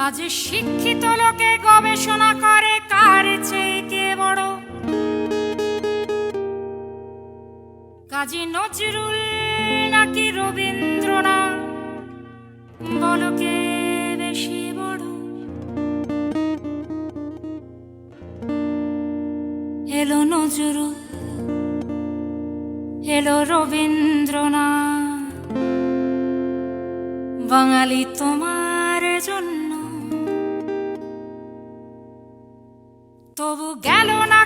আজ শিক্ষিত লোকে গবেষণা করে কার চেয়ে কে বড়, কাজী নজরুল নাকি রবীন্দ্রনাথ, বলো কে বেশি বড়? এলো নজরুল, এলো রবীন্দ্রনাথ, বাঙালি তোমার জন্য। তবু গেল না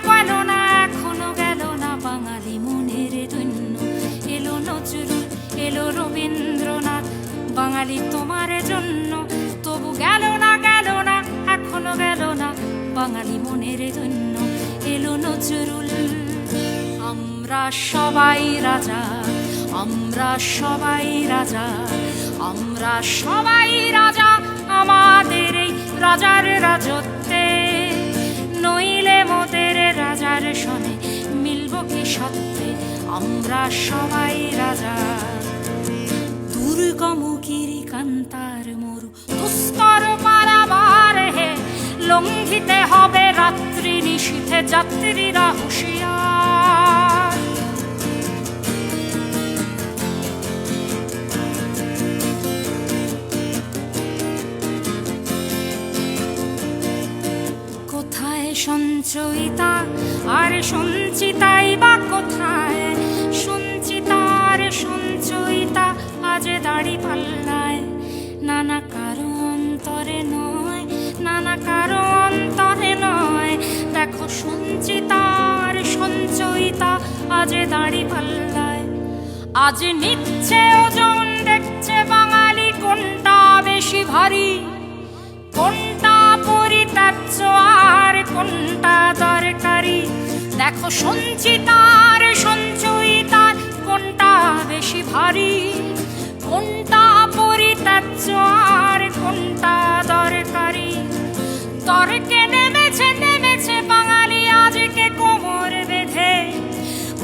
এখনো গেল না বাঙালি মনের দৈন্য। এলো নজরুল, এলো রবীন্দ্রনাথ, বাঙালি তোমার জন্য। তবু গেল না এখনো গেল না বাঙালি মনের দৈন্য। এলো নজরুল। আমরা সবাই রাজা, আমরা সবাই রাজা, আমরা সবাই রাজা আমাদের এই রাজার রাজত্বে। নইলে মোদের রাজার সনে মিলব কি সত্যে? আমরা সবাই রাজা। দুর্গম গিরি কান্তার মরু দুস্তর পারাবার হে, লঙ্ঘিতে হবে রাত্রি নিশীথে যাত্রীরা হুঁশিয়ার। কোথায় সঞ্চয়িতা আর সঞ্চিতাই বা কোথায়? সঞ্চিতা আর সঞ্চয়িতা আজ দাড়ি পাল্লায়। নানা কারো অন্তরে নয়, নানা কারো অন্তরে নয়। দেখো সঞ্চিতা আর সঞ্চয়িতা আজ দাড়ি পাল্লায়। আজ নিচ্ছে ওজন, দেখছে বাঙালি কোনটা বেশি ভারী, কোনটা পরিত্যাজ্য আর কোনটা দরকারি। দেখো সঞ্চিতার সঞ্চয়িতার কোনটা বেশি ভারী, কোনটা পরিত্যাজ্য আর কোনটা দরকারি। তর্কে নেমেছে বাঙালি আজকে কোমর বেঁধে,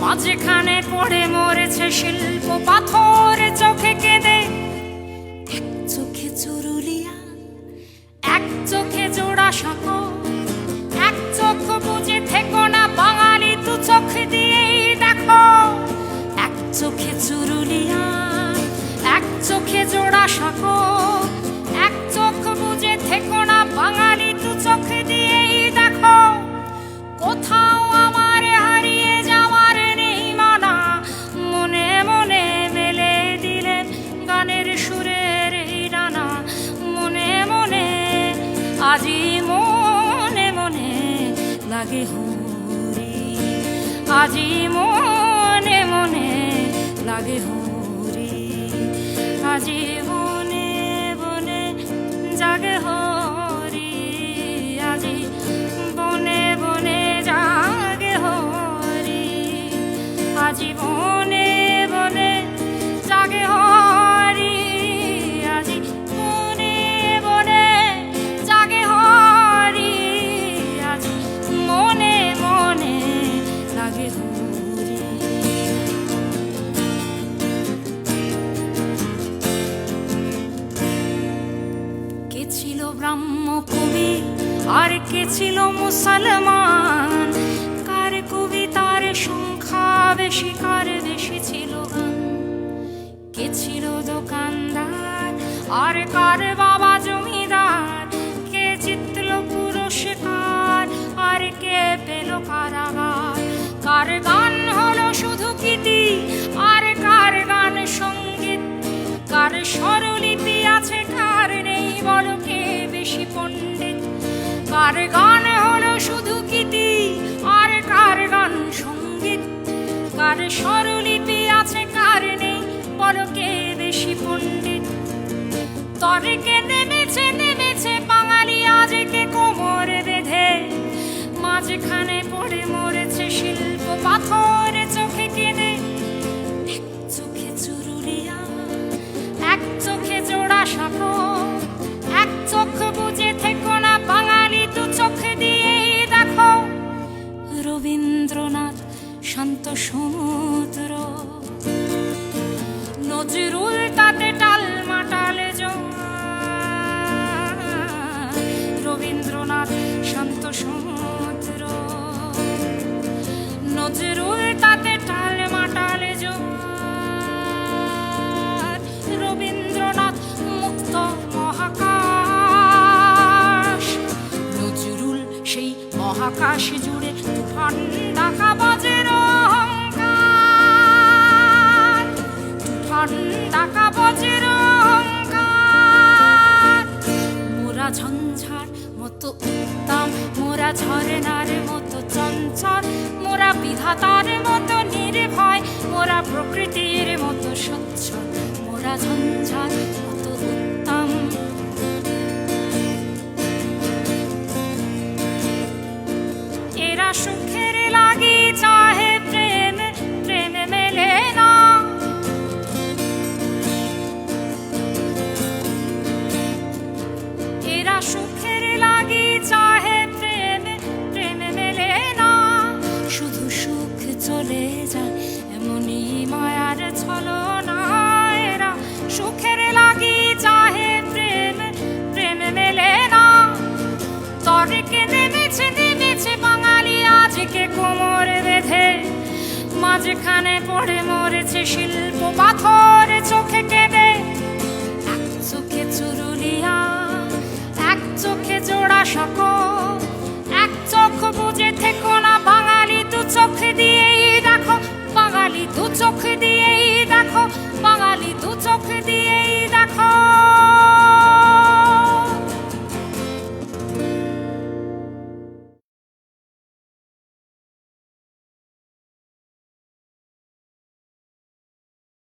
মাঝখানে পড়ে মরেছে শিল্প পাথর চোখে কেঁদে। এক চোখে চুরুলিয়া, এক চোখে জোড়া সাঁকো, এক চোখ বুঝে থেকো না বাঙালি দু চোখ দিয়েই দেখো। এক চোখে চুরুলিয়া, এক চোখে জোড়া সাঁকো, এক চোখ বুঝে থেকো না বাঙালি দু চোখ দিয়েই দেখো। কোথাও আমার হারিয়ে যাওয়ার নেই মানা, মনে মনে মেলে দিলেন গানের সুরের ডানা। মনে মনে আজি মনে মনে লাগে হরি, আজি মনে মনে লাগে হরি। আজি বনে বনে জাগে হরি, আজি বনে বনে জাগে হরি। আজি বনে বনে জাগে হরি, আজি বনে বনে জাগে হরি। আজি মনে মনে লাগে হরি। কে ছিল ব্রাহ্ম কবি আর কে ছিল মুসলমান? কার কবিতার সংখ্যা বেশি, কার বেশি ছিল গান? কে ছিল দোকানদার আর কার বাবা জমিদার? কে জিতল পুরস্কার আর কে পেল কারাগার? কার গান হলো শুধু গীতি আর কার গান সঙ্গীত? কার স্বরলিপি আছে কার নেই, বলো কে বেশি পণ্ডিত? কার গান হলো শুধু গীতি আর কার গান সঙ্গীত? কার স্বরলিপি আছে কার নেই, বলো কে বেশি পণ্ডিত? তর্কে নেমেছে বাঙালি আজকে কোমর বেঁধে, মাঝখানে পড়ে মরেছে শিল্প পাথর চোখে কেঁদে। এক চোখে চুরুলিয়া, এক চোখে জোড়া সাঁকো, এক চোখ বুঝে থেকো না বাঙালি দু চোখ দিয়েই দেখো। রবীন্দ্রনাথ শান্ত সমুদ্র, নজরুল তাতে টাল মাটাল জোয়ার। আকাশ জুড়ে তুফান ডাকা বজ্র অহংকার, তুফান ডাকা বজ্র অহংকার। মোরা ঝঞ্ঝার মতো উত্তম, মোরা ঝরনার মতো চঞ্চল, মোরা বিধাতার মতো নির্ভয়, মোরা প্রকৃতির মতো সচ্ছল, মোরা ঝঞ্ঝার মতো উত্তম। এরা সুখের লাগি চাহে প্রেম, প্রেম মেলে না। এরা সুখের লাগি চাহে প্রেম, প্রেম মেলে না। শুধু সুখ চলে যায় এমনই মায়ার ছলনা। এরা সুখের লাগি চাহে প্রেম, প্রেম মেলে না। তর্কে নেমেছে নেমেছে বাঙালি আজকে কোমর বেঁধে, মাঝখানে পড়ে মরেছে শিল্প পাথর